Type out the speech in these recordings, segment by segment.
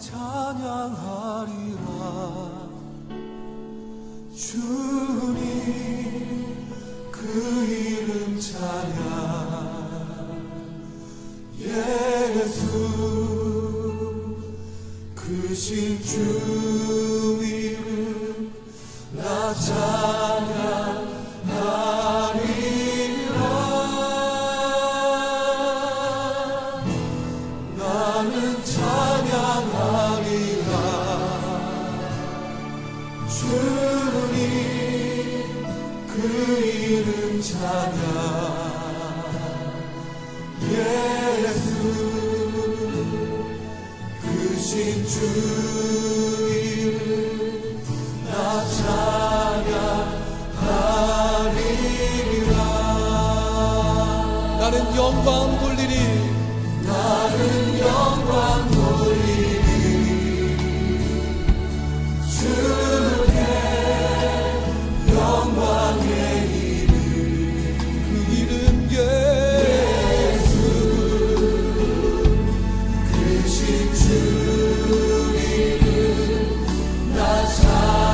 찬양하리라. 주님 그 이름 찬양. 예수 크신 주 이름 나 찬양하리라. 나는 찬양하리라. 주님 그 이름 찬양. 예수 크신 주 이름 나 찬양하리라. 나는 영광 돌리리. 나는 영광 돌리리. 주께 영광의 이름. 그 이름 예수 크신 주 이름 나 찬양하리라.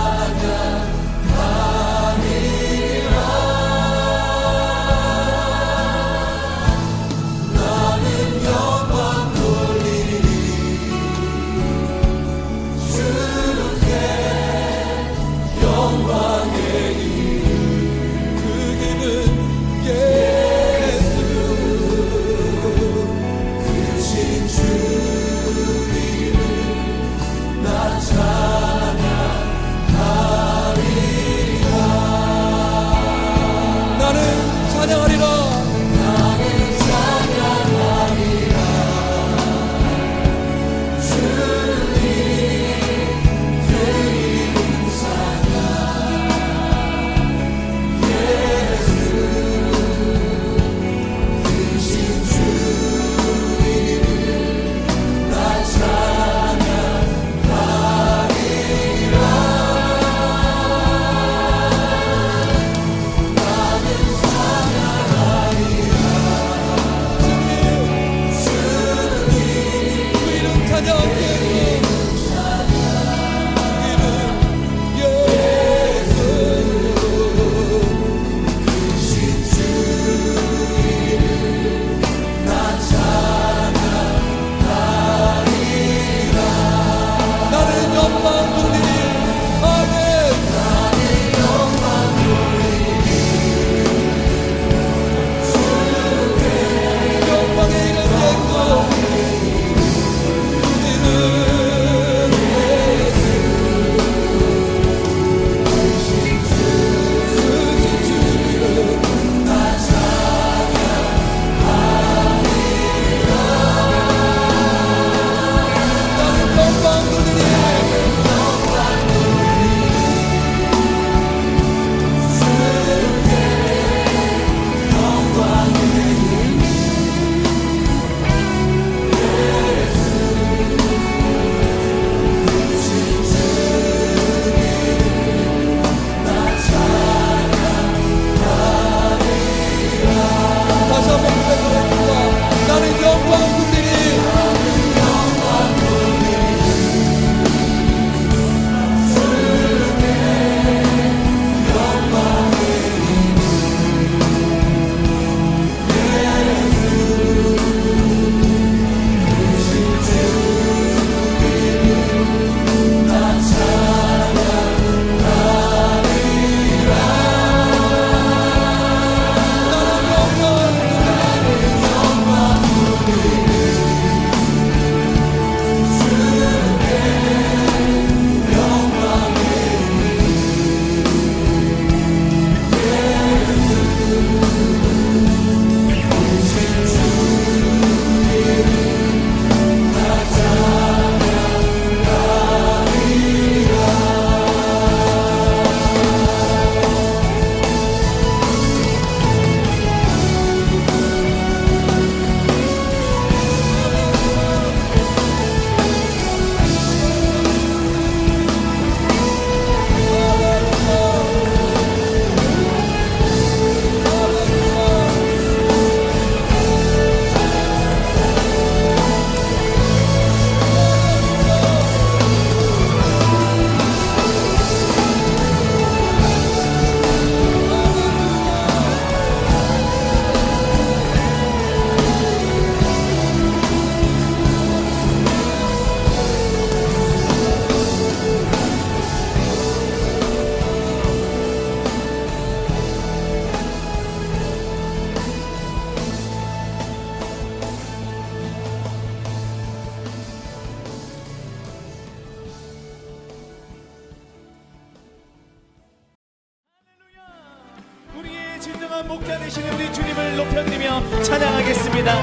진정한 목자 되시는 우리 주님을 높여드리며 찬양하겠습니다.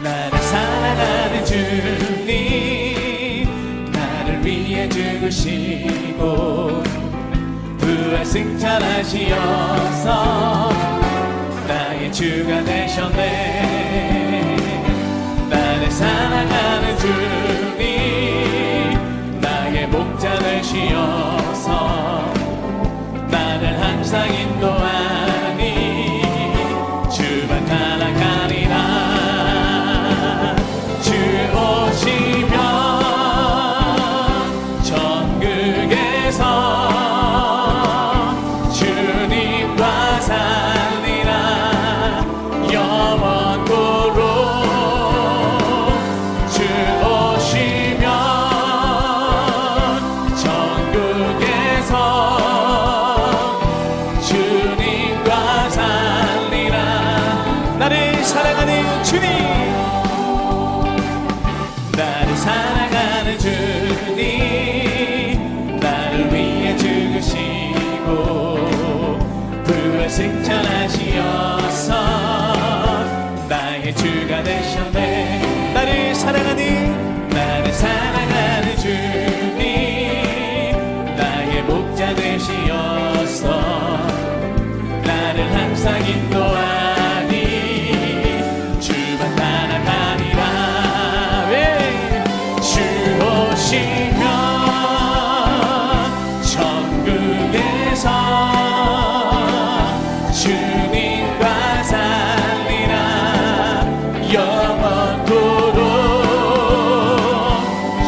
나를 사랑하는 주님, 나를 위해 죽으시고 부활 승천하시어서 나의 주가 되셨네. 나를 사랑하는 주님, 나의 목자 되시어서 나를 항상 인도하니 주만 따라가리라. 주 오시면 천국에서 주님과 살리라. 영원토록 주 오시면 천국에서 주님과 살리라. 나를 사랑하는 주님, 나를 사랑하는 주님, 나를 위해 죽으시고 부활 승천하시어서 나의 주가 되셨네. 나를 사랑하는 주님, 나의 목자 되시어서 나를 항상 인도하니 주만 따라가리라. 주 오시면 천국에서 주님과 살리라. 영원토록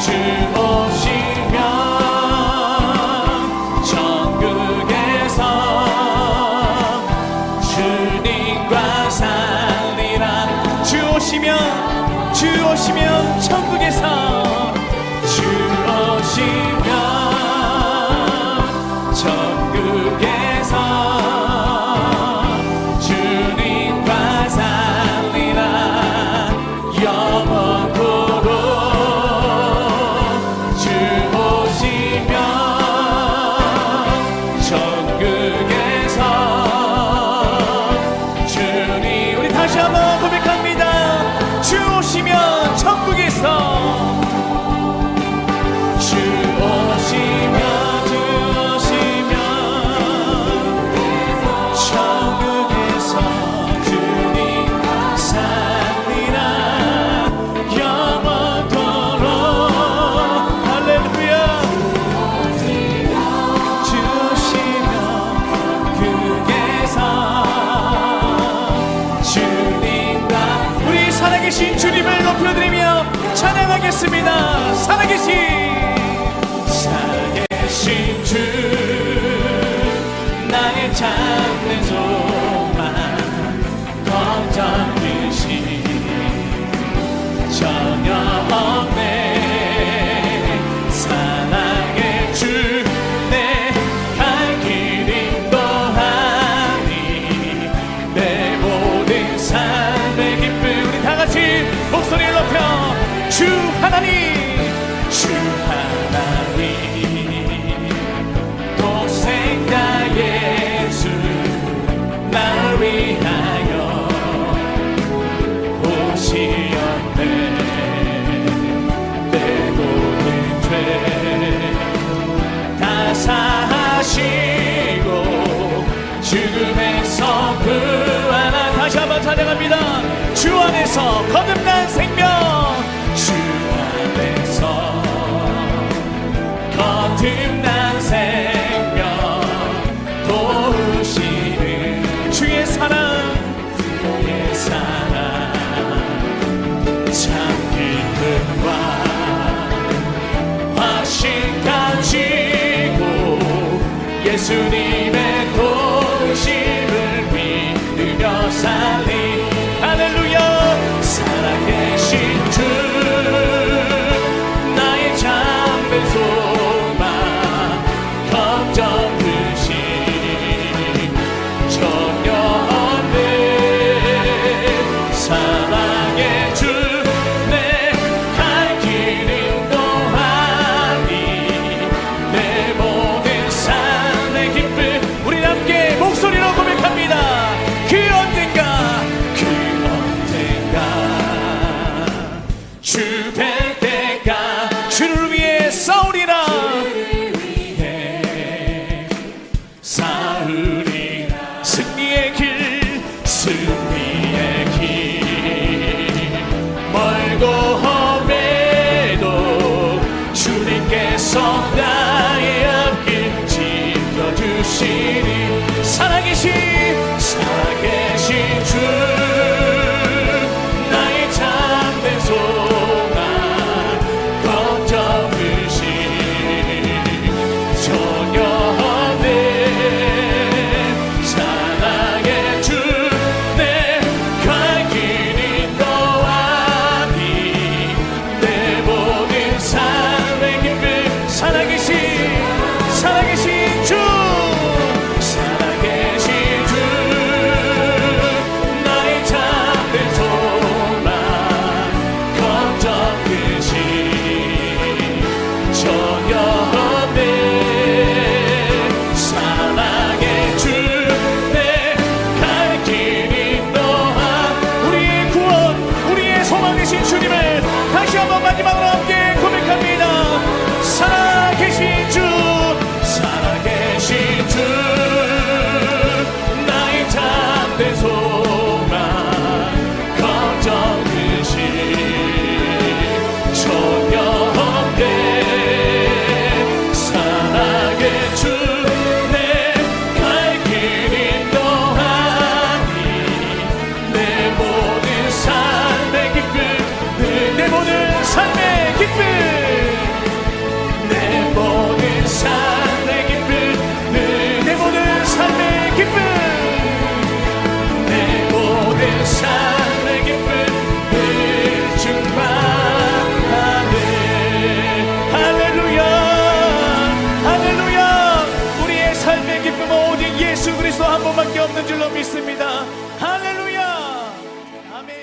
주 오시면 천국에서 주님과 살리라. 주 오시면 천국에서 주 오시면 천국에서 주님과 살리라. 영원토록 주 오시면 천국에서 주님. 우리 다시 한번 고백합니다. 주 오시면 천국에서 주 오시면 천국에서 주님과 살리라. 영원토록 할렐루야. 주시면 그에서 주님과 우리 살아계신 주님을 높여드리며 찬양하겠습니다. 살아계신 주, 나의 참된 소망 걱정이시 전혀 없네. 사랑의 주, 내 갈 길 인도하니 내 모든 삶의 기쁨. 우리 다같이 목소리를 높여 주 하나님, 주 하나님, 독생자 예수 나를 위하여 오시었네. 내 모든 죄 다 사하시고 죽음에서 구하나. 다시 한번 찬양합니다. 주 안에서 거듭난 생명, 주 안에서 거듭난 생명 도우시는 주의 사랑, 참 기쁨과 화신 가지고 예수님의 도우심을 믿으며 살리. 할렐루야. 살아계신 주, 나의 참된 소망 걱정 드시 전혀 없네. 사랑의 주, 내 갈 길 인도하니 내 모든 삶의 기쁨. 나의 앞길 지켜주시니 살아계신 주 나의 참된 소망 걱정으시 전혀 없네 사랑의 주 내 갈 길이 너와니 내 모든 삶의 기쁨 살아계신 주 살아계신 주 나의 참된 소망 걱정 끝이 전혀 없네 사랑의 주 내 갈 길이 너와 우리의 구원 우리의 소망 되신 주님을 다시 한번 마지막으로 함께 고백합니다. 살아계신 주 나의 참된 소망 걱정 끝이 전혀 없네 사랑의 주 내 갈 길이 너하니 내 모든 삶의 기쁨 내 모든 삶의 기쁨 내 모든 삶의 기쁨 내 모든 삶의 기쁨 내 모든 삶의 기쁨 늘 충만하네 할렐루야 할렐루야 우리의 삶의 기쁨은 오직 예수 그리스도 한 분밖에 없는 줄로 믿습니다. 할렐루야 아멘.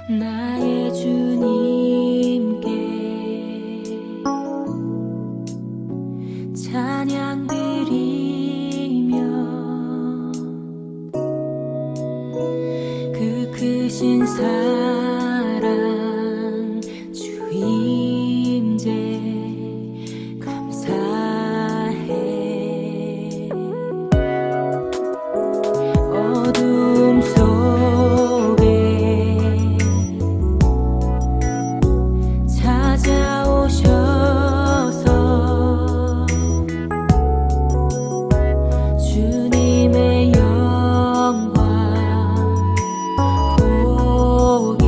나의 주님께 찬양 드리며 그 크신 사랑 주임제 감사해 어둠 속에 찾아오셔서 주님의 영광 보게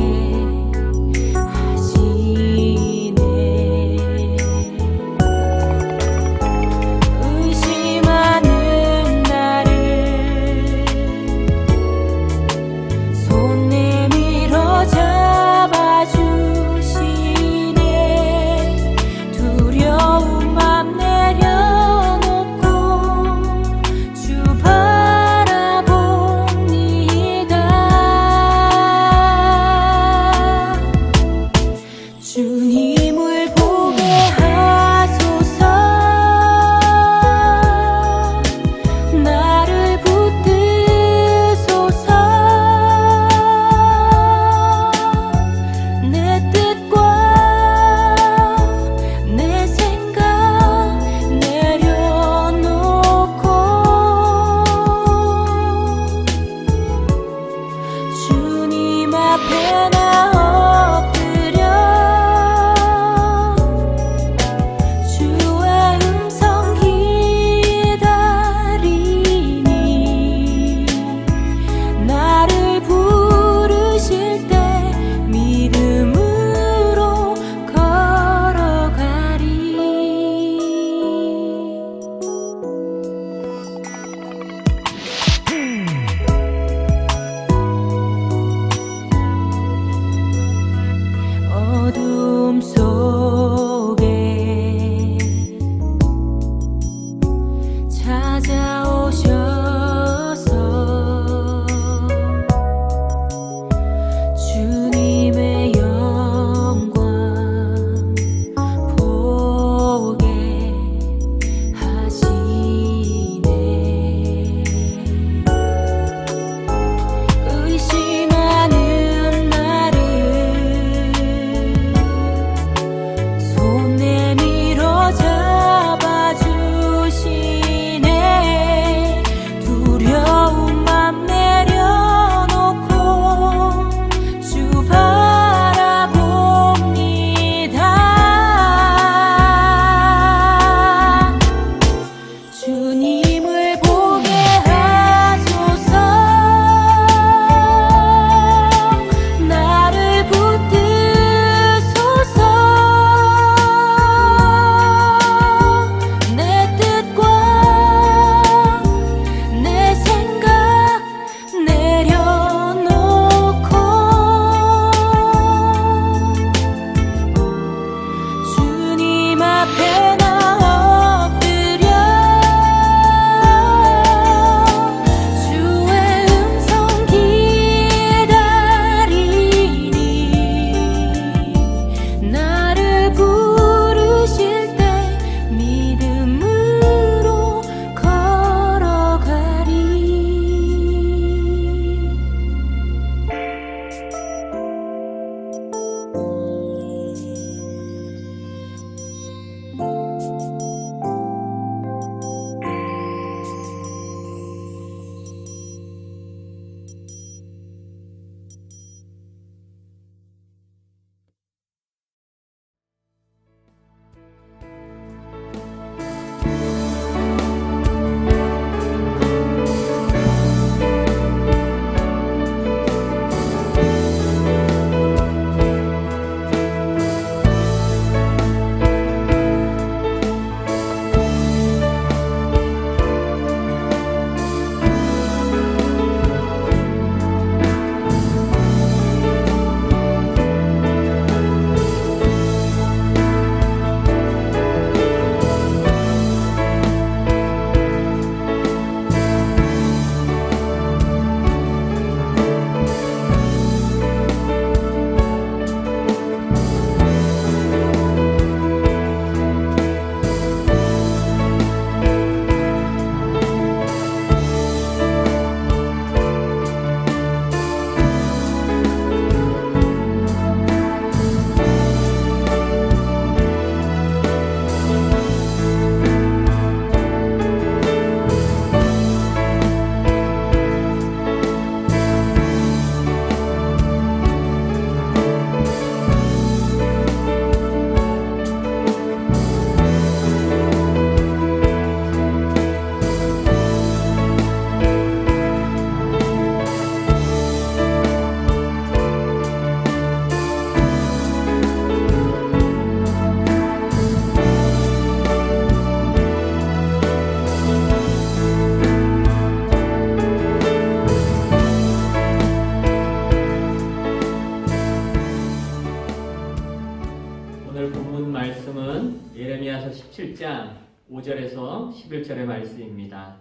5절에서 11절의 말씀입니다.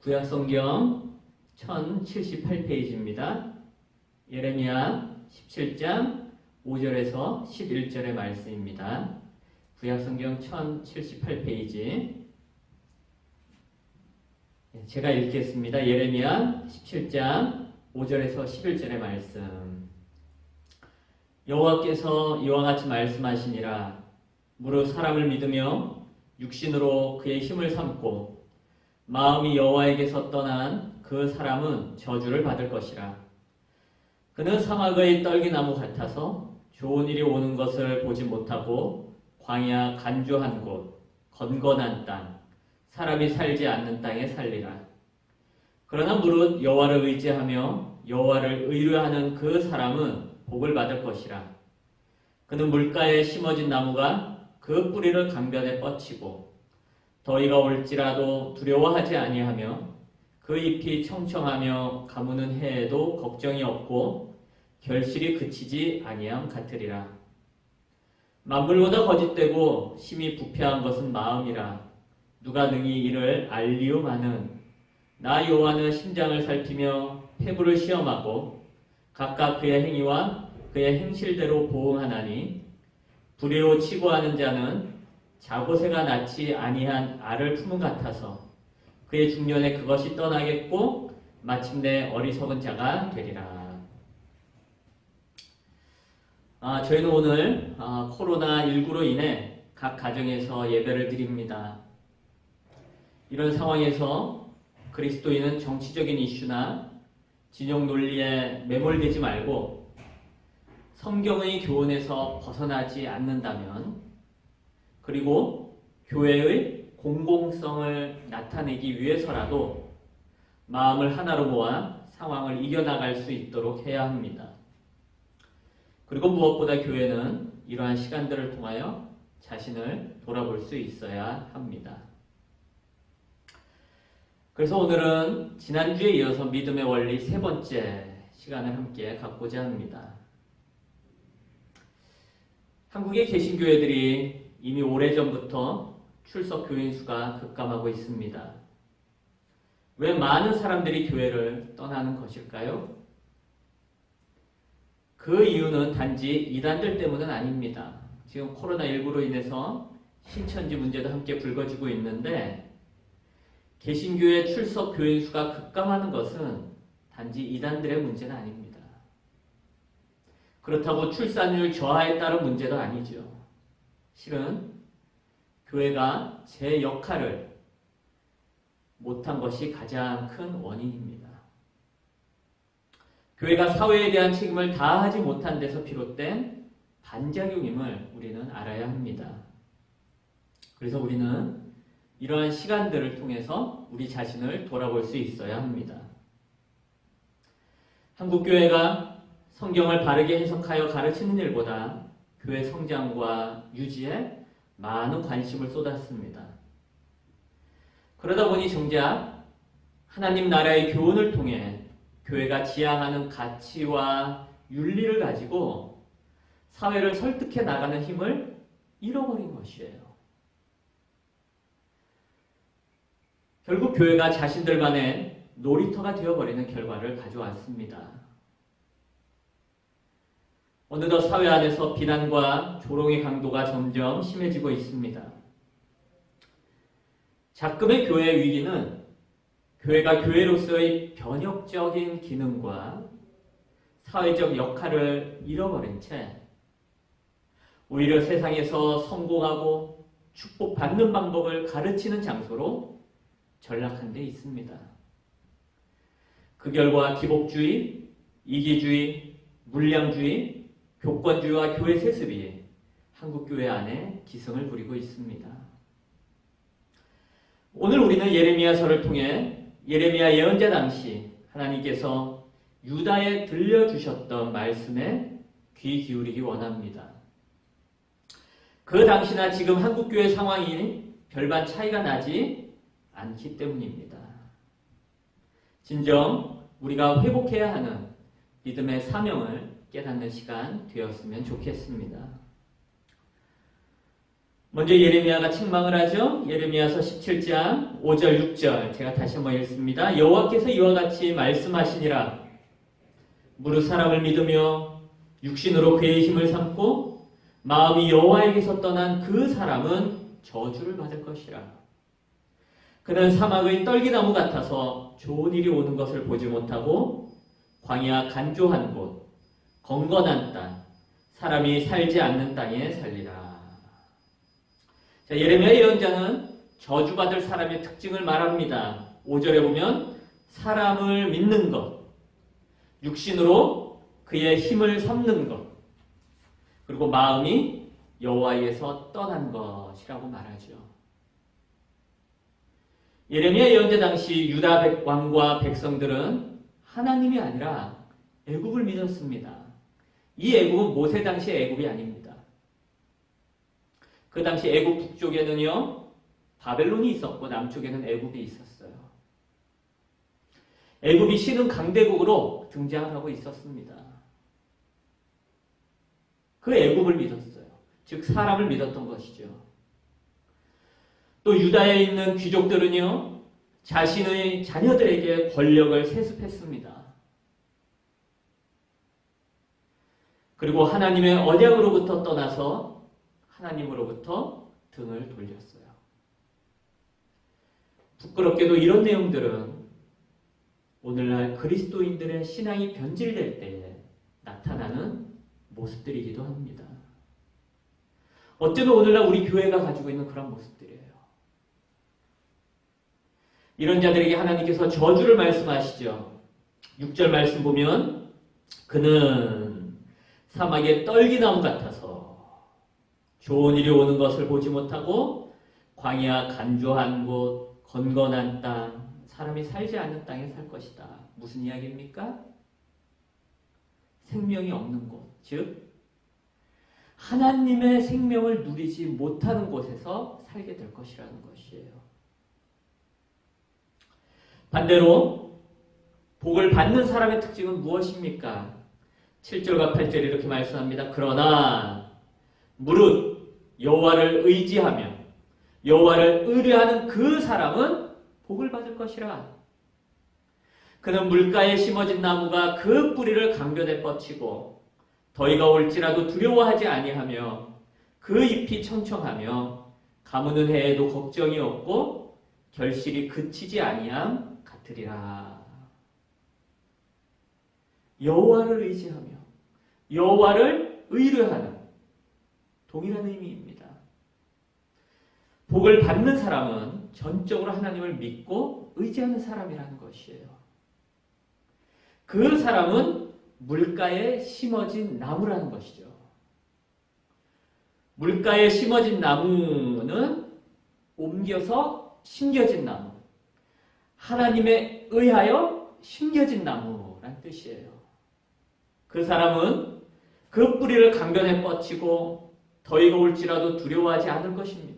구약성경 1078페이지입니다. 예레미야 17장 5절에서 11절의 말씀입니다. 구약성경 1078페이지 제가 읽겠습니다. 예레미야 17장 5절에서 11절의 말씀. 여호와께서 이와 같이 말씀하시니라. 무릇 사람을 믿으며 육신으로 그의 힘을 삼고 마음이 여호와에게서 떠난 그 사람은 저주를 받을 것이라. 그는 사막의 떨기나무 같아서 좋은 일이 오는 것을 보지 못하고 광야 간조한 곳, 건건한 땅, 사람이 살지 않는 땅에 살리라. 그러나 무릇 여호와를 의지하며 여호와를 의뢰하는 그 사람은 복을 받을 것이라. 그는 물가에 심어진 나무가 그 뿌리를 강변에 뻗치고 더위가 올지라도 두려워하지 아니하며 그 잎이 청청하며 가무는 해에도 걱정이 없고 결실이 그치지 아니함 같으리라. 만물보다 거짓되고 심히 부패한 것은 마음이라. 누가 능히 이를 알리오마는 나 여호와는 심장을 살피며 폐부를 시험하고 각각 그의 행위와 그의 행실대로 보응하나니 불의로 치고하는 자는 자고새가 낳지 아니한 알을 품은 같아서 그의 중년에 그것이 떠나겠고 마침내 어리석은 자가 되리라. 저희는 오늘 코로나19로 인해 각 가정에서 예배를 드립니다. 이런 상황에서 그리스도인은 정치적인 이슈나 진영 논리에 매몰되지 말고 성경의 교훈에서 벗어나지 않는다면, 그리고 교회의 공공성을 나타내기 위해서라도 마음을 하나로 모아 상황을 이겨나갈 수 있도록 해야 합니다. 그리고 무엇보다 교회는 이러한 시간들을 통하여 자신을 돌아볼 수 있어야 합니다. 그래서 오늘은 지난주에 이어서 믿음의 원리 세 번째 시간을 함께 갖고자 합니다. 한국의 개신교회들이 이미 오래전부터 출석 교인 수가 급감하고 있습니다. 왜 많은 사람들이 교회를 떠나는 것일까요? 그 이유는 단지 이단들 때문은 아닙니다. 지금 코로나19로 인해서 신천지 문제도 함께 불거지고 있는데, 개신교회 출석 교인 수가 급감하는 것은 단지 이단들의 문제는 아닙니다. 그렇다고 출산율 저하에 따른 문제도 아니죠. 실은 교회가 제 역할을 못한 것이 가장 큰 원인입니다. 교회가 사회에 대한 책임을 다하지 못한 데서 비롯된 반작용임을 우리는 알아야 합니다. 그래서 우리는 이러한 시간들을 통해서 우리 자신을 돌아볼 수 있어야 합니다. 한국교회가 성경을 바르게 해석하여 가르치는 일보다 교회 성장과 유지에 많은 관심을 쏟았습니다. 그러다 보니 정작 하나님 나라의 교훈을 통해 교회가 지향하는 가치와 윤리를 가지고 사회를 설득해 나가는 힘을 잃어버린 것이에요. 결국 교회가 자신들만의 놀이터가 되어버리는 결과를 가져왔습니다. 어느덧 사회 안에서 비난과 조롱의 강도가 점점 심해지고 있습니다. 작금의 교회의 위기는 교회가 교회로서의 변혁적인 기능과 사회적 역할을 잃어버린 채 오히려 세상에서 성공하고 축복받는 방법을 가르치는 장소로 전락한 데 있습니다. 그 결과 기복주의, 이기주의, 물량주의, 교권주의와 교회 세습이 한국교회 안에 기승을 부리고 있습니다. 오늘 우리는 예레미야서를 통해 예레미야 예언자 당시 하나님께서 유다에 들려주셨던 말씀에 귀 기울이기 원합니다. 그 당시나 지금 한국교회 상황이 별반 차이가 나지 않기 때문입니다. 진정 우리가 회복해야 하는 믿음의 사명을 깨닫는 시간 되었으면 좋겠습니다. 먼저 예레미야가 책망을 하죠. 예레미야서 17장 5절 6절 제가 다시 한번 읽습니다. 여호와께서 이와 같이 말씀하시니라. 무릇 사람을 믿으며 육신으로 그의 힘을 삼고 마음이 여호와에게서 떠난 그 사람은 저주를 받을 것이라. 그는 사막의 떨기나무 같아서 좋은 일이 오는 것을 보지 못하고 광야 간조한 곳, 건건한 땅, 사람이 살지 않는 땅에 살리라. 자, 예레미야 예언자는 저주받을 사람의 특징을 말합니다. 5절에 보면 사람을 믿는 것, 육신으로 그의 힘을 삼는 것, 그리고 마음이 여호와에게서 떠난 것이라고 말하죠. 예레미야 예언자 당시 유다 왕과 백성들은 하나님이 아니라 애굽을 믿었습니다. 이 애굽은 모세 당시의 애굽이 아닙니다. 그 당시 애굽 북쪽에는요 바벨론이 있었고 남쪽에는 애굽이 있었어요. 애굽이 신흥 강대국으로 등장을 하고 있었습니다. 그 애굽을 믿었어요. 즉 사람을 믿었던 것이죠. 또 유다에 있는 귀족들은요 자신의 자녀들에게 권력을 세습했습니다. 그리고 하나님의 언약으로부터 떠나서 하나님으로부터 등을 돌렸어요. 부끄럽게도 이런 내용들은 오늘날 그리스도인들의 신앙이 변질될 때에 나타나는 모습들이기도 합니다. 어쩌면 오늘날 우리 교회가 가지고 있는 그런 모습들이에요. 이런 자들에게 하나님께서 저주를 말씀하시죠. 6절 말씀 보면 그는 사막의 떨기나무 같아서 좋은 일이 오는 것을 보지 못하고 광야 간조한 곳, 건건한 땅, 사람이 살지 않는 땅에 살 것이다. 무슨 이야기입니까? 생명이 없는 곳, 즉 하나님의 생명을 누리지 못하는 곳에서 살게 될 것이라는 것이에요. 반대로 복을 받는 사람의 특징은 무엇입니까? 7절과 8절에 이렇게 말씀합니다. 그러나 무릇 여호와를 의지하며 여호와를 의뢰하는 그 사람은 복을 받을 것이라. 그는 물가에 심어진 나무가 그 뿌리를 강변에 뻗치고 더위가 올지라도 두려워하지 아니하며 그 잎이 청청하며 가무는 해에도 걱정이 없고 결실이 그치지 아니함 같으리라. 여호와를 의지하며 여호와를 의뢰하는 동일한 의미입니다. 복을 받는 사람은 전적으로 하나님을 믿고 의지하는 사람이라는 것이에요. 그 사람은 물가에 심어진 나무라는 것이죠. 물가에 심어진 나무는 옮겨서 심겨진 나무, 하나님에 의하여 심겨진 나무란 뜻이에요. 그 사람은 그 뿌리를 강변에 뻗치고 더위가 올지라도 두려워하지 않을 것입니다.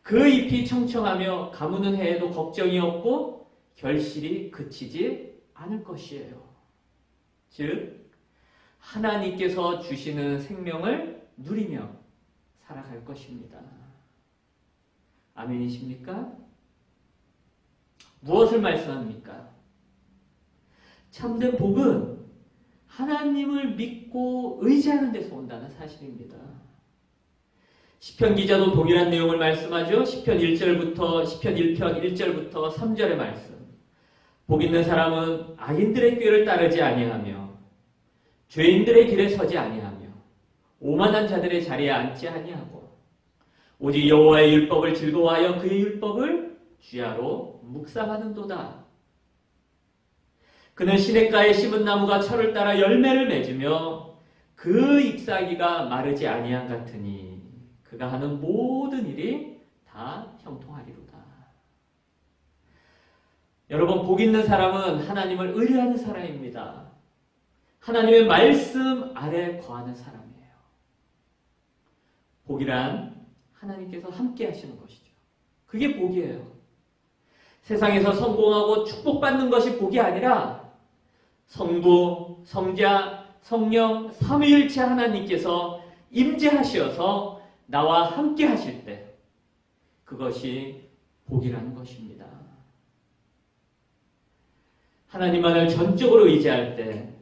그 잎이 청청하며 가무는 해에도 걱정이 없고 결실이 그치지 않을 것이에요. 즉 하나님께서 주시는 생명을 누리며 살아갈 것입니다. 아멘이십니까? 무엇을 말씀합니까? 참된 복은 하나님을 믿고 의지하는 데서 온다는 사실입니다. 시편 기자도 동일한 내용을 말씀하죠. 시편 1편 1절부터 3절의 말씀. 복 있는 사람은 악인들의 꾀를 따르지 아니하며 죄인들의 길에 서지 아니하며 오만한 자들의 자리에 앉지 아니하고 오직 여호와의 율법을 즐거워하여 그의 율법을 주야로 묵상하는도다. 그는 시냇가에 심은 나무가 철을 따라 열매를 맺으며 그 잎사귀가 마르지 아니한 같으니 그가 하는 모든 일이 다 형통하리로다. 여러분, 복 있는 사람은 하나님을 의뢰하는 사람입니다. 하나님의 말씀 아래 거하는 사람이에요. 복이란 하나님께서 함께 하시는 것이죠. 그게 복이에요. 세상에서 성공하고 축복받는 것이 복이 아니라 성부, 성자, 성령, 삼위일체 하나님께서 임재하시어서 나와 함께 하실 때 그것이 복이라는 것입니다. 하나님만을 전적으로 의지할 때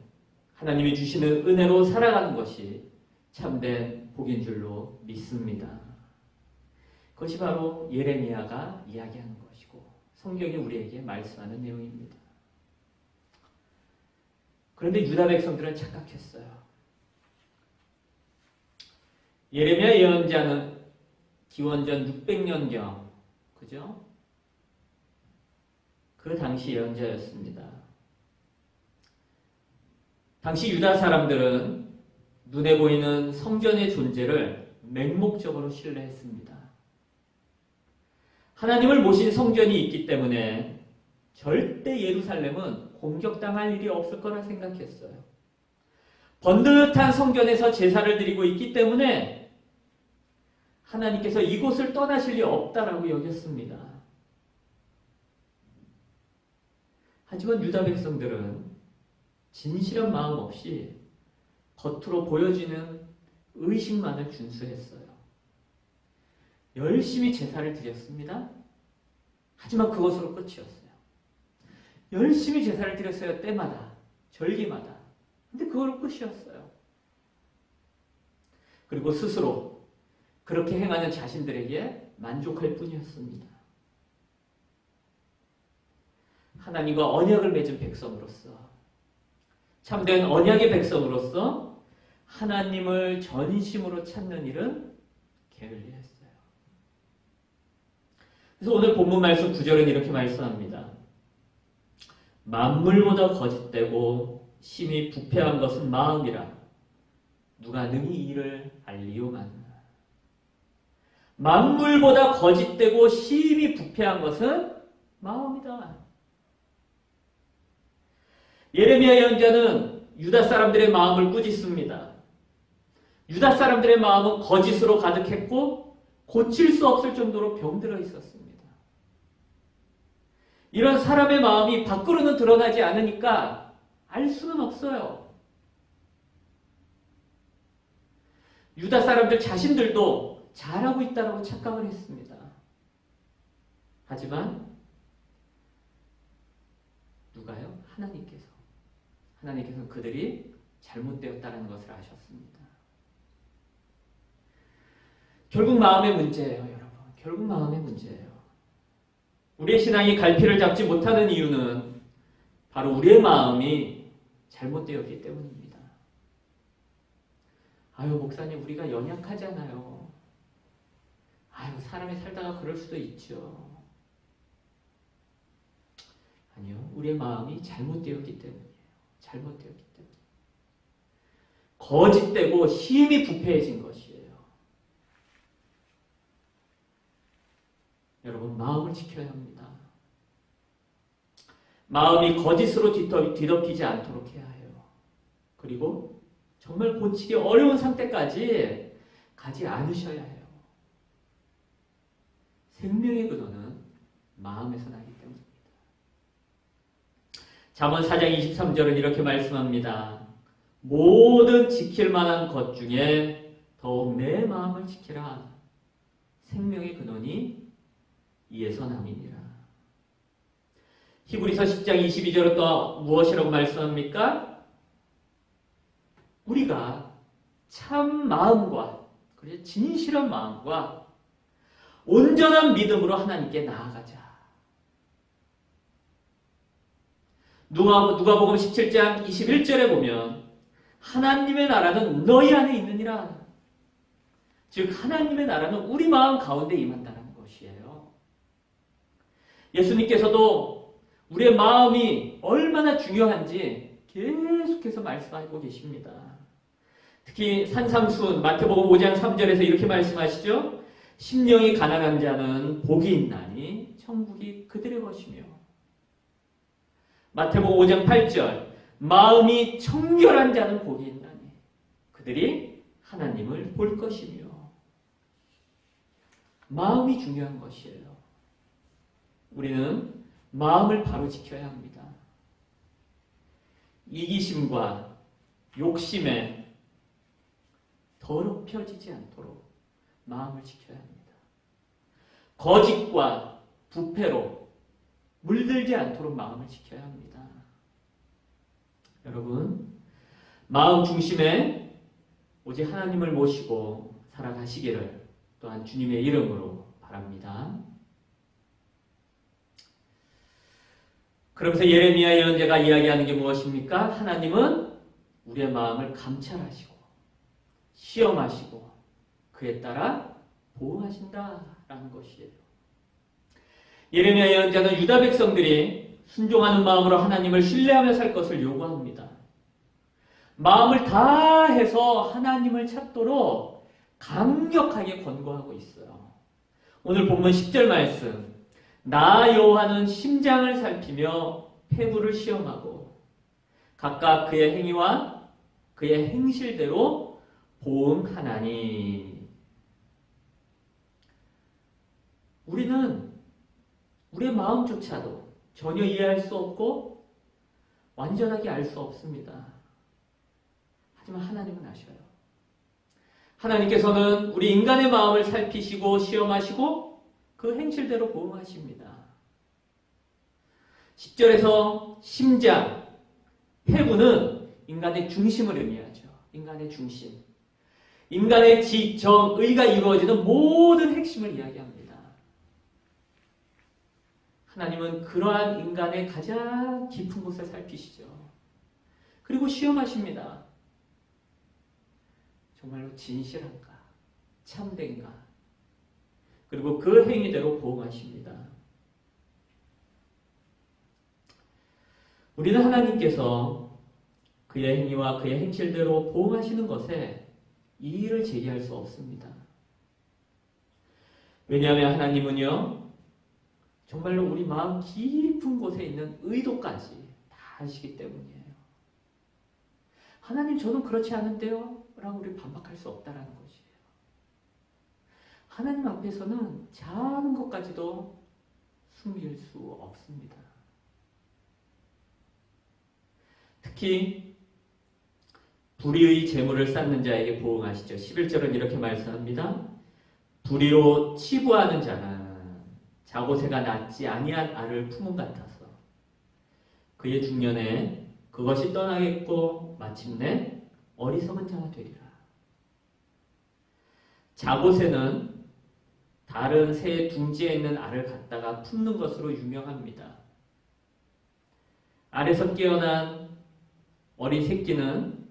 하나님이 주시는 은혜로 살아가는 것이 참된 복인 줄로 믿습니다. 그것이 바로 예레미야가 이야기하는 것이고 성경이 우리에게 말씀하는 내용입니다. 그런데 유다 백성들은 착각했어요. 예레미야 예언자는 기원전 600년경, 그죠? 그 당시 예언자였습니다. 당시 유다 사람들은 눈에 보이는 성전의 존재를 맹목적으로 신뢰했습니다. 하나님을 모신 성전이 있기 때문에 절대 예루살렘은 공격당할 일이 없을 거라 생각했어요. 번듯한 성전에서 제사를 드리고 있기 때문에 하나님께서 이곳을 떠나실 리 없다라고 여겼습니다. 하지만 유다 백성들은 진실한 마음 없이 겉으로 보여지는 의식만을 준수했어요. 열심히 제사를 드렸습니다. 하지만 그것으로 끝이었어요. 열심히 제사를 드렸어요. 때마다, 절기마다. 근데 그걸로 끝이었어요. 그리고 스스로 그렇게 행하는 자신들에게 만족할 뿐이었습니다. 하나님과 언약을 맺은 백성으로서, 참된 언약의 백성으로서 하나님을 전심으로 찾는 일은 게을리했어요. 그래서 오늘 본문 말씀 9절은 이렇게 말씀합니다. 만물보다 거짓되고 심히 부패한 것은 마음이라 누가 능히 이를 알리오마나. 만물보다 거짓되고 심히 부패한 것은 마음이다. 예레미야 예언자는 유다 사람들의 마음을 꾸짖습니다. 유다 사람들의 마음은 거짓으로 가득했고 고칠 수 없을 정도로 병들어 있었습니다. 이런 사람의 마음이 밖으로는 드러나지 않으니까 알 수는 없어요. 유다 사람들 자신들도 잘하고 있다고 착각을 했습니다. 하지만 누가요? 하나님께서는 그들이 잘못되었다는 것을 아셨습니다. 결국 마음의 문제예요, 여러분. 결국 마음의 문제예요. 우리의 신앙이 갈피를 잡지 못하는 이유는 바로 우리의 마음이 잘못되었기 때문입니다. 아유, 목사님, 우리가 연약하잖아요. 아유, 사람이 살다가 그럴 수도 있죠. 아니요, 우리의 마음이 잘못되었기 때문이에요. 잘못되었기 때문에. 거짓되고 심히 부패해진 것이에요. 여러분, 마음을 지켜야 합니다. 마음이 거짓으로 뒤덮이지 않도록 해야 해요. 그리고 정말 고치기 어려운 상태까지 가지 않으셔야 해요. 생명의 근원은 마음에서 나기 때문입니다. 잠언 4장 23절은 이렇게 말씀합니다. 모든 지킬 만한 것 중에 더욱 내 마음을 지키라. 생명의 근원이 이에서 남이니라. 히브리서 10장 22절은 또 무엇이라고 말씀합니까? 우리가 참 마음과 진실한 마음과 온전한 믿음으로 하나님께 나아가자. 누가복음 17장 21절에 보면 하나님의 나라는 너희 안에 있느니라. 즉 하나님의 나라는 우리 마음 가운데 임한다는 것이에요. 예수님께서도 우리의 마음이 얼마나 중요한지 계속해서 말씀하고 계십니다. 특히 산상수훈 마태복음 5장 3절에서 이렇게 말씀하시죠. 심령이 가난한 자는 복이 있나니 천국이 그들의 것이며, 마태복음 5장 8절 마음이 청결한 자는 복이 있나니 그들이 하나님을 볼 것이며. 마음이 중요한 것이에요. 우리는 마음을 바로 지켜야 합니다. 이기심과 욕심에 더럽혀지지 않도록 마음을 지켜야 합니다. 거짓과 부패로 물들지 않도록 마음을 지켜야 합니다. 여러분, 마음 중심에 오직 하나님을 모시고 살아가시기를 또한 주님의 이름으로 바랍니다. 그러면서 예레미야 예언자가 이야기하는 게 무엇입니까? 하나님은 우리의 마음을 감찰하시고 시험하시고 그에 따라 보호하신다라는 것이에요. 예레미야 예언자는 유다 백성들이 순종하는 마음으로 하나님을 신뢰하며 살 것을 요구합니다. 마음을 다해서 하나님을 찾도록 강력하게 권고하고 있어요. 오늘 본문 10절 말씀, 나 여호와는 심장을 살피며 폐부를 시험하고 각각 그의 행위와 그의 행실대로 보응하나니. 우리는 우리의 마음조차도 전혀 이해할 수 없고 완전하게 알 수 없습니다. 하지만 하나님은 아셔요. 하나님께서는 우리 인간의 마음을 살피시고 시험하시고 그 행실대로 보응하십니다. 10절에서 심장, 폐부는 인간의 중심을 의미하죠. 인간의 중심. 인간의 지, 정, 의가 이루어지는 모든 핵심을 이야기합니다. 하나님은 그러한 인간의 가장 깊은 곳을 살피시죠. 그리고 시험하십니다. 정말로 진실한가? 참된가? 그리고 그 행위대로 보응하십니다. 우리는 하나님께서 그의 행위와 그의 행실대로 보응하시는 것에 이의를 제기할 수 없습니다. 왜냐하면 하나님은요, 정말로 우리 마음 깊은 곳에 있는 의도까지 다 아시기 때문이에요. 하나님, 저는 그렇지 않은데요? 라고 우리 반박할 수 없다라는 것이에요. 하나님 앞에서는 작은 것까지도 숨길 수 없습니다. 특히 불의의 재물을 쌓는 자에게 보응하시죠. 11절은 이렇게 말씀합니다. 불의로 치부하는 자는 자고새가 낳지 아니한 알을 품은 같아서 그의 중년에 그것이 떠나겠고 마침내 어리석은 자가 되리라. 자고새는 다른 새의 둥지에 있는 알을 갖다가 품는 것으로 유명합니다. 알에서 깨어난 어린 새끼는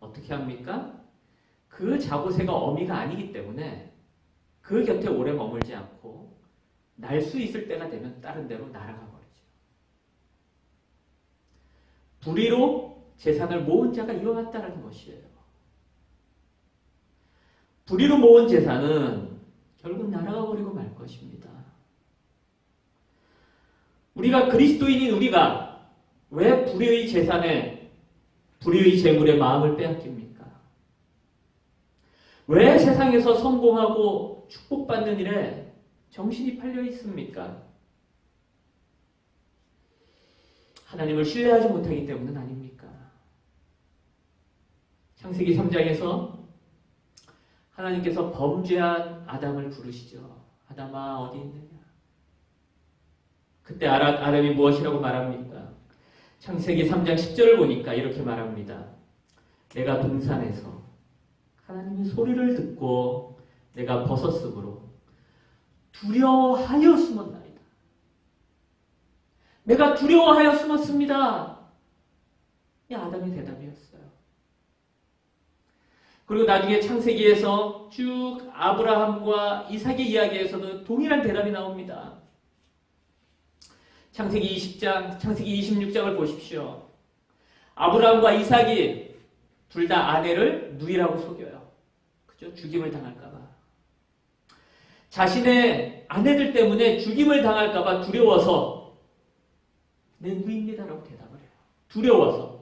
어떻게 합니까? 그 자고새가 어미가 아니기 때문에 그 곁에 오래 머물지 않고 날 수 있을 때가 되면 다른 데로 날아가 버리죠. 불의로 재산을 모은 자가 이와 같다는 것이에요. 불의로 모은 재산은 결국 날아가 버리고 말 것입니다. 우리가 그리스도인인 우리가 왜 불의의 재산에, 불의의 재물에 마음을 빼앗깁니까? 왜 세상에서 성공하고 축복받는 일에 정신이 팔려 있습니까? 하나님을 신뢰하지 못하기 때문은 아닙니까? 창세기 3장에서 하나님께서 범죄한 아담을 부르시죠. 아담아, 어디 있느냐? 그때 아담이 무엇이라고 말합니까? 창세기 3장 10절을 보니까 이렇게 말합니다. 내가 동산에서 하나님의 소리를 듣고 내가 벗었으므로 두려워하여 숨었나이다. 내가 두려워하여 숨었습니다. 이 아담의 대답이었어요. 그리고 나중에 창세기에서 쭉 아브라함과 이삭의 이야기에서는 동일한 대답이 나옵니다. 창세기 20장, 창세기 26장을 보십시오. 아브라함과 이삭이 둘 다 아내를 누이라고 속여요. 그죠? 죽임을 당할까봐. 자신의 아내들 때문에 죽임을 당할까봐 두려워서 내 누이입니다라고 대답을 해요. 두려워서.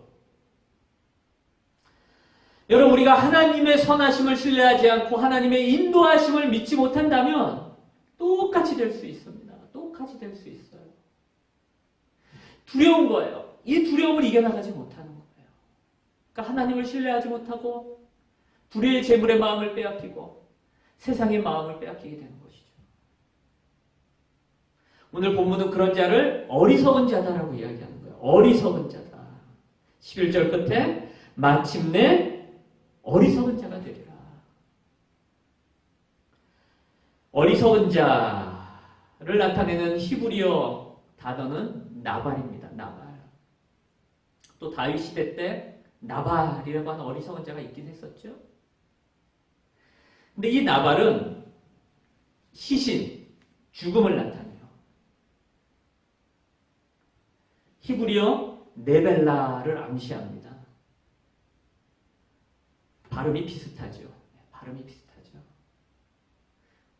여러분, 우리가 하나님의 선하심을 신뢰하지 않고 하나님의 인도하심을 믿지 못한다면 똑같이 될 수 있습니다. 똑같이 될 수 있어요. 두려운 거예요. 이 두려움을 이겨나가지 못하는 거예요. 그러니까 하나님을 신뢰하지 못하고 불의의 재물의 마음을 빼앗기고 세상의 마음을 빼앗기게 되는 것이죠. 오늘 본문은 그런 자를 어리석은 자다라고 이야기하는 거예요. 어리석은 자다. 11절 끝에 마침내 어리석은 자가 되리라. 어리석은 자를 나타내는 히브리어 단어는 나발입니다. 나발. 또 다윗 시대 때 나발이라고 하는 어리석은 자가 있긴 했었죠. 근데 이 나발은 시신, 죽음을 나타내요. 히브리어 네벨라를 암시합니다. 발음이 비슷하죠. 발음이 비슷하죠.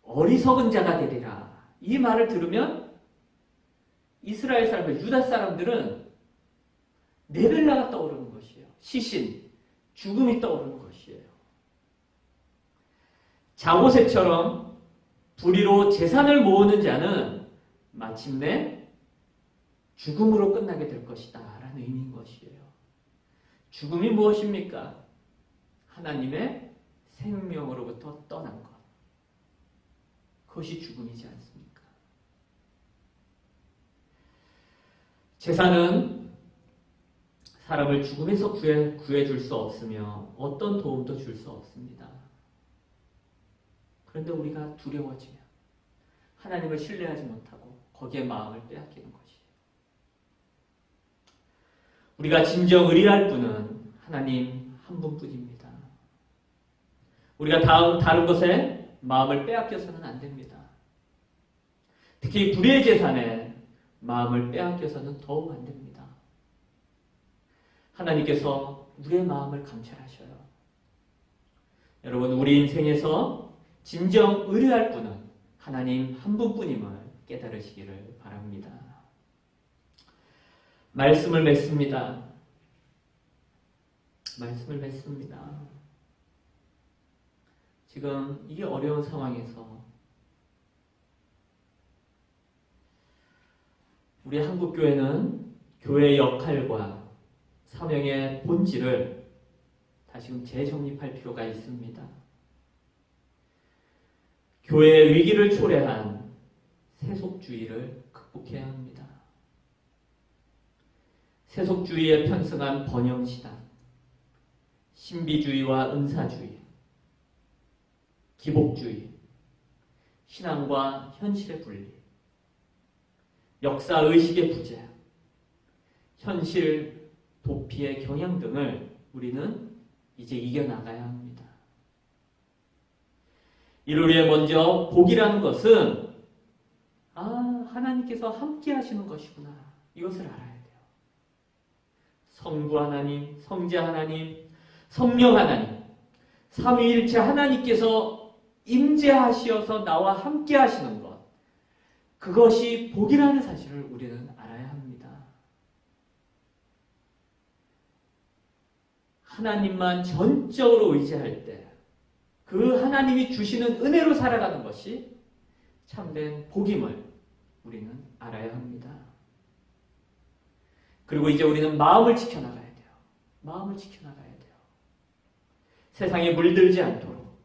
어리석은 자가 되리라. 이 말을 들으면 이스라엘 사람들, 유다 사람들은 네벨라가 떠오르는 것이에요. 시신, 죽음이 떠오르는 것이에요. 자고새처럼 불의로 재산을 모으는 자는 마침내 죽음으로 끝나게 될 것이다 라는 의미인 것이에요. 죽음이 무엇입니까? 하나님의 생명으로부터 떠난 것. 그것이 죽음이지 않습니까? 재산은 사람을 죽음에서 구해줄 수 없으며 어떤 도움도 줄 수 없습니다. 그런데 우리가 두려워지면 하나님을 신뢰하지 못하고 거기에 마음을 빼앗기는 것이에요. 우리가 진정 의리할 분은 하나님 한 분뿐입니다. 우리가 다른 것에 마음을 빼앗겨서는 안 됩니다. 특히 불의의 재산에 마음을 빼앗겨서는 더욱 안 됩니다. 하나님께서 우리의 마음을 감찰하셔요. 여러분, 우리 인생에서 진정 의리할 분은 하나님 한 분뿐임을 깨달으시기를 바랍니다. 말씀을 맺습니다. 말씀을 맺습니다. 지금 이 어려운 상황에서 우리 한국교회는 교회의 역할과 사명의 본질을 다시금 재정립할 필요가 있습니다. 교회의 위기를 초래한 세속주의를 극복해야 합니다. 세속주의에 편승한 번영시당, 신비주의와 은사주의, 기복주의, 신앙과 현실의 분리, 역사의식의 부재, 현실 도피의 경향 등을 우리는 이제 이겨나가야 합니다. 이를 위해 먼저 복이라는 것은 하나님께서 함께 하시는 것이구나. 이것을 알아야 돼요. 성부 하나님, 성자 하나님, 성령 하나님, 삼위일체 하나님께서 임재하시어서 나와 함께 하시는 것, 그것이 복이라는 사실을 우리는 알아야 합니다. 하나님만 전적으로 의지할 때 그 하나님이 주시는 은혜로 살아가는 것이 참된 복임을 우리는 알아야 합니다. 그리고 이제 우리는 마음을 지켜나가야 돼요. 마음을 지켜나가야 돼요. 세상에 물들지 않도록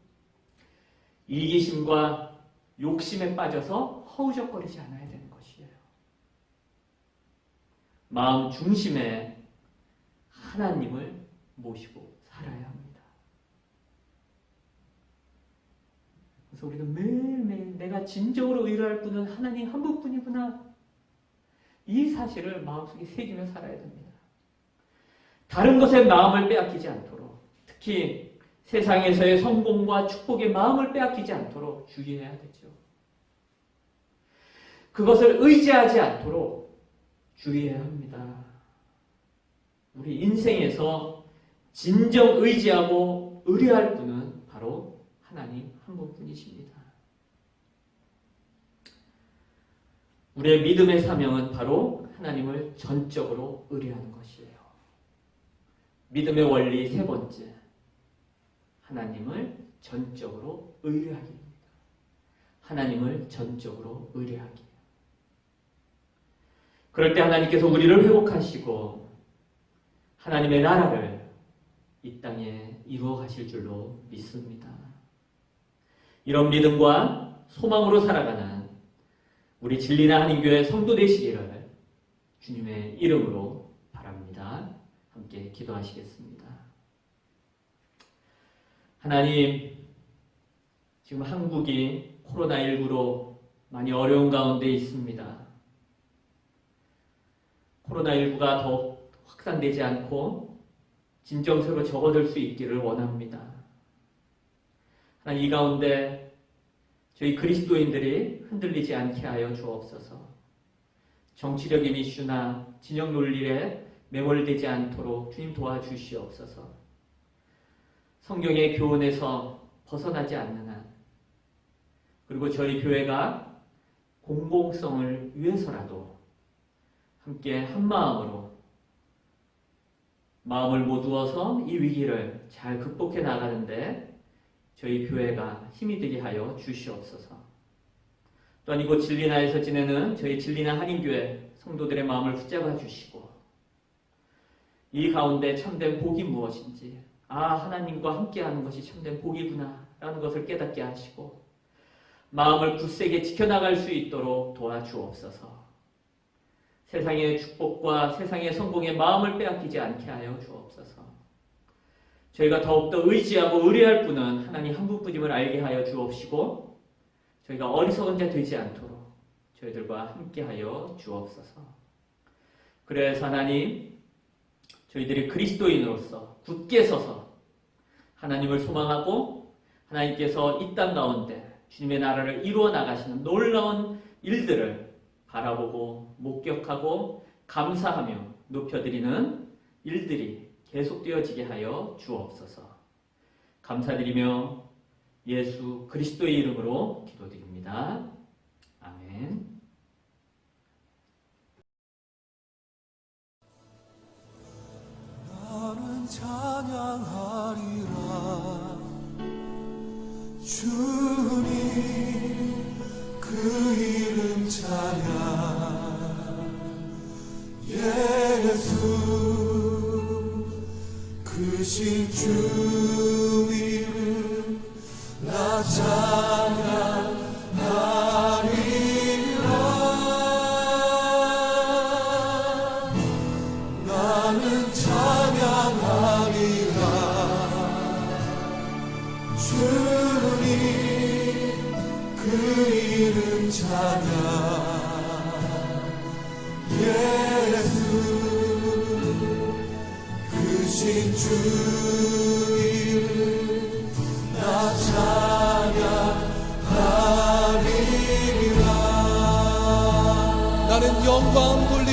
이기심과 욕심에 빠져서 허우적거리지 않아야 되는 것이에요. 마음 중심에 하나님을 모시고 살아야 합니다. 그래서 우리는 매일매일 내가 진정으로 의뢰할 분은 하나님 한 분뿐이구나. 이 사실을 마음속에 새기며 살아야 됩니다. 다른 것에 마음을 빼앗기지 않도록, 특히 세상에서의 성공과 축복에 마음을 빼앗기지 않도록 주의해야 되죠. 그것을 의지하지 않도록 주의해야 합니다. 우리 인생에서 진정 의지하고 의뢰할 분은 바로 하나님 한 분뿐이십니다. 우리의 믿음의 사명은 바로 하나님을 전적으로 의뢰하는 것이에요. 믿음의 원리 세 번째, 하나님을 전적으로 의뢰하기입니다. 하나님을 전적으로 의뢰하기. 그럴 때 하나님께서 우리를 회복하시고 하나님의 나라를 이 땅에 이루어 가실 줄로 믿습니다. 이런 믿음과 소망으로 살아가는 우리 진리나 한인교회 성도 되시기를 주님의 이름으로 바랍니다. 함께 기도하시겠습니다. 하나님, 지금 한국이 코로나19로 많이 어려운 가운데 있습니다. 코로나19가 더욱 확산되지 않고 진정세로 접어들 수 있기를 원합니다. 하나님, 이 가운데 저희 그리스도인들이 흔들리지 않게 하여 주옵소서. 정치적인 이슈나 진영 논리에 매몰되지 않도록 주님 도와주시옵소서. 성경의 교훈에서 벗어나지 않는 한, 그리고 저희 교회가 공공성을 위해서라도 함께 한 마음으로 마음을 모두어서 이 위기를 잘 극복해 나가는데 저희 교회가 힘이 되게 하여 주시옵소서. 또한 이곳 진리나에서 지내는 저희 진리나 한인교회 성도들의 마음을 붙잡아 주시고, 이 가운데 참된 복이 무엇인지, 하나님과 함께하는 것이 참된 복이구나 라는 것을 깨닫게 하시고 마음을 굳세게 지켜나갈 수 있도록 도와주옵소서. 세상의 축복과 세상의 성공에 마음을 빼앗기지 않게 하여 주옵소서. 저희가 더욱더 의지하고 의뢰할 분은 하나님 한 분뿐임을 알게 하여 주옵시고, 저희가 어리석은 자 되지 않도록 저희들과 함께하여 주옵소서. 그래서 하나님, 저희들이 그리스도인으로서 굳게 서서 하나님을 소망하고 하나님께서 이 땅 가운데 주님의 나라를 이루어 나가시는 놀라운 일들을 바라보고 목격하고 감사하며 높여드리는 일들이 계속되어지게 하여 주옵소서. 감사드리며 예수 그리스도의 이름으로 기도드립니다. 아멘. 나는 찬양하리라. 주님 그 이름 찬양. 예수 크신 주 이름 나 찬양하리라. 나는 찬양하리라. 주님 그 이름 찬양. 예수 크신 주 이름 나 찬양하리라. 나는 영광 돌리리라.